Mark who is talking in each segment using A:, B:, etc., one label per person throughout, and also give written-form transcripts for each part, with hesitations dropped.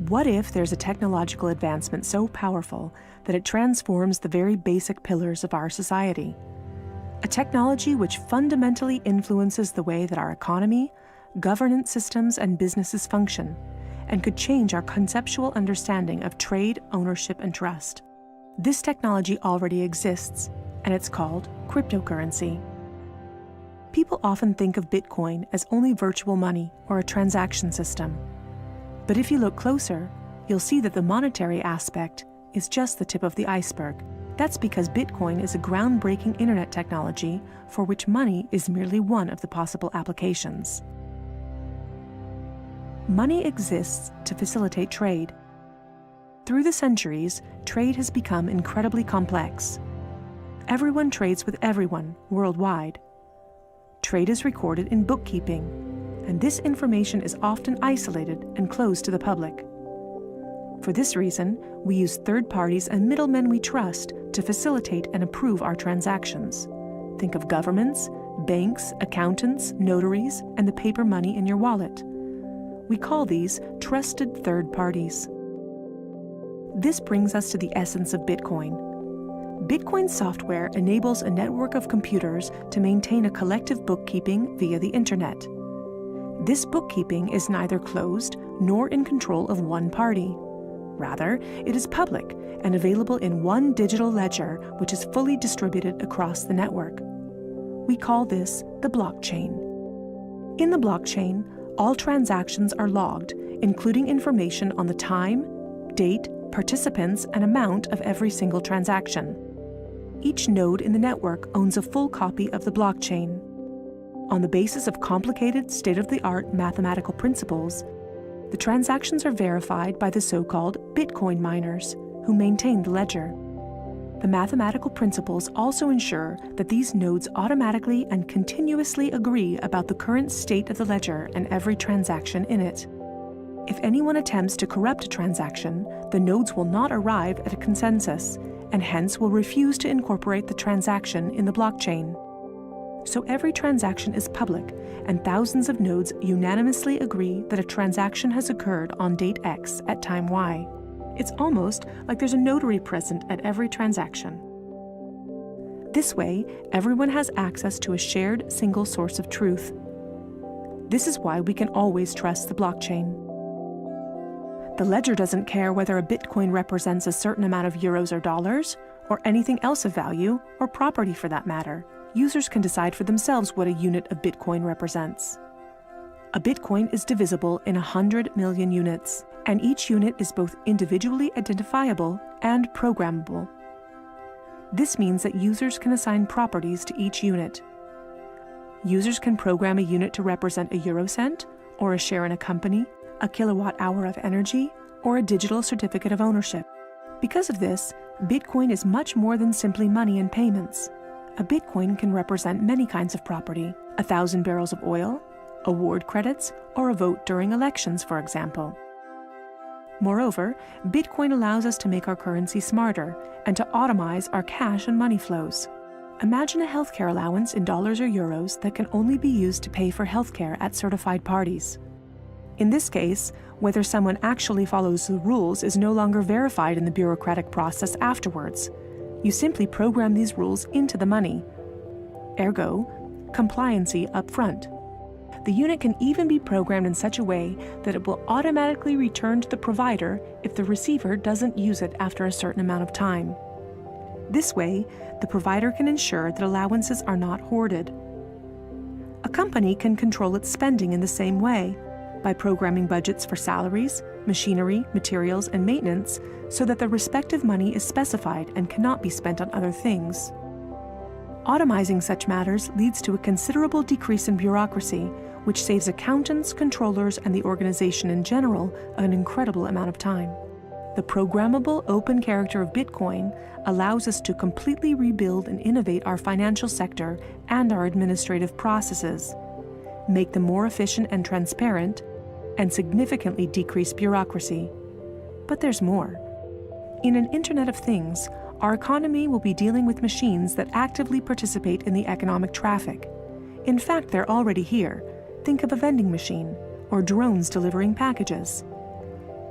A: What if there's a technological advancement so powerful that it transforms the very basic pillars of our society? A technology which fundamentally influences the way that our economy, governance systems, and businesses function, and could change our conceptual understanding of trade, ownership, and trust. This technology already exists, and it's called cryptocurrency. People often think of Bitcoin as only virtual money or a transaction system. But if you look closer, you'll see that the monetary aspect is just the tip of the iceberg. That's because Bitcoin is a groundbreaking internet technology for which money is merely one of the possible applications. Money exists to facilitate trade. Through the centuries, trade has become incredibly complex. Everyone trades with everyone worldwide. Trade is recorded in bookkeeping, and this information is often isolated and closed to the public. For this reason, we use third parties and middlemen we trust to facilitate and approve our transactions. Think of governments, banks, accountants, notaries, and the paper money in your wallet. We call these trusted third parties. This brings us to the essence of Bitcoin. Bitcoin software enables a network of computers to maintain a collective bookkeeping via the internet. This bookkeeping is neither closed nor in control of one party. Rather, it is public and available in one digital ledger which is fully distributed across the network. We call this the blockchain. In the blockchain, all transactions are logged, including information on the time, date, participants, and amount of every single transaction. Each node in the network owns a full copy of the blockchain. On the basis of complicated, state-of-the-art mathematical principles, the transactions are verified by the so-called Bitcoin miners, who maintain the ledger. The mathematical principles also ensure that these nodes automatically and continuously agree about the current state of the ledger and every transaction in it. If anyone attempts to corrupt a transaction, the nodes will not arrive at a consensus, and hence will refuse to incorporate the transaction in the blockchain. So every transaction is public, and thousands of nodes unanimously agree that a transaction has occurred on date X at time Y. It's almost like there's a notary present at every transaction. This way, everyone has access to a shared single source of truth. This is why we can always trust the blockchain. The ledger doesn't care whether a Bitcoin represents a certain amount of euros or dollars, or anything else of value, or property for that matter. Users can decide for themselves what a unit of Bitcoin represents. A Bitcoin is divisible in 100 million units, and each unit is both individually identifiable and programmable. This means that users can assign properties to each unit. Users can program a unit to represent a eurocent, or a share in a company, a kilowatt-hour of energy, or a digital certificate of ownership. Because of this, Bitcoin is much more than simply money and payments. A Bitcoin can represent many kinds of property: 1,000 barrels of oil, award credits, or a vote during elections, for example. Moreover, Bitcoin allows us to make our currency smarter and to automize our cash and money flows. Imagine a healthcare allowance in dollars or euros that can only be used to pay for healthcare at certified parties. In this case, whether someone actually follows the rules is no longer verified in the bureaucratic process afterwards. You simply program these rules into the money. Ergo, compliancy up front. The unit can even be programmed in such a way that it will automatically return to the provider if the receiver doesn't use it after a certain amount of time. This way, the provider can ensure that allowances are not hoarded. A company can control its spending in the same way, by programming budgets for salaries, machinery, materials, and maintenance so that the respective money is specified and cannot be spent on other things. Automizing such matters leads to a considerable decrease in bureaucracy, which saves accountants, controllers, and the organization in general an incredible amount of time. The programmable open character of Bitcoin allows us to completely rebuild and innovate our financial sector and our administrative processes, make them more efficient and transparent, and significantly decrease bureaucracy. But there's more. In an Internet of Things, our economy will be dealing with machines that actively participate in the economic traffic. In fact, they're already here. Think of a vending machine, or drones delivering packages.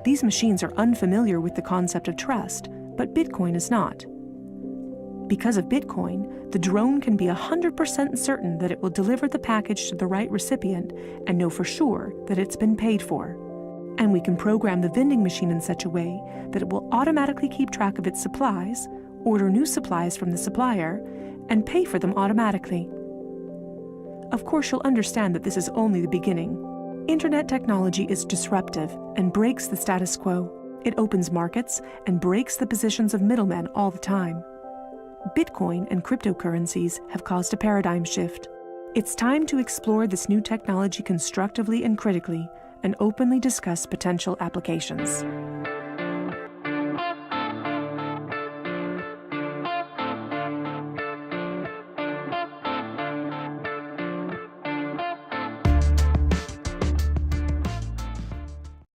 A: These machines are unfamiliar with the concept of trust, but Bitcoin is not. Because of Bitcoin, the drone can be 100% certain that it will deliver the package to the right recipient and know for sure that it's been paid for. And we can program the vending machine in such a way that it will automatically keep track of its supplies, order new supplies from the supplier, and pay for them automatically. Of course, you'll understand that this is only the beginning. Internet technology is disruptive and breaks the status quo. It opens markets and breaks the positions of middlemen all the time. Bitcoin and cryptocurrencies have caused a paradigm shift. It's time to explore this new technology constructively and critically, and openly discuss potential applications.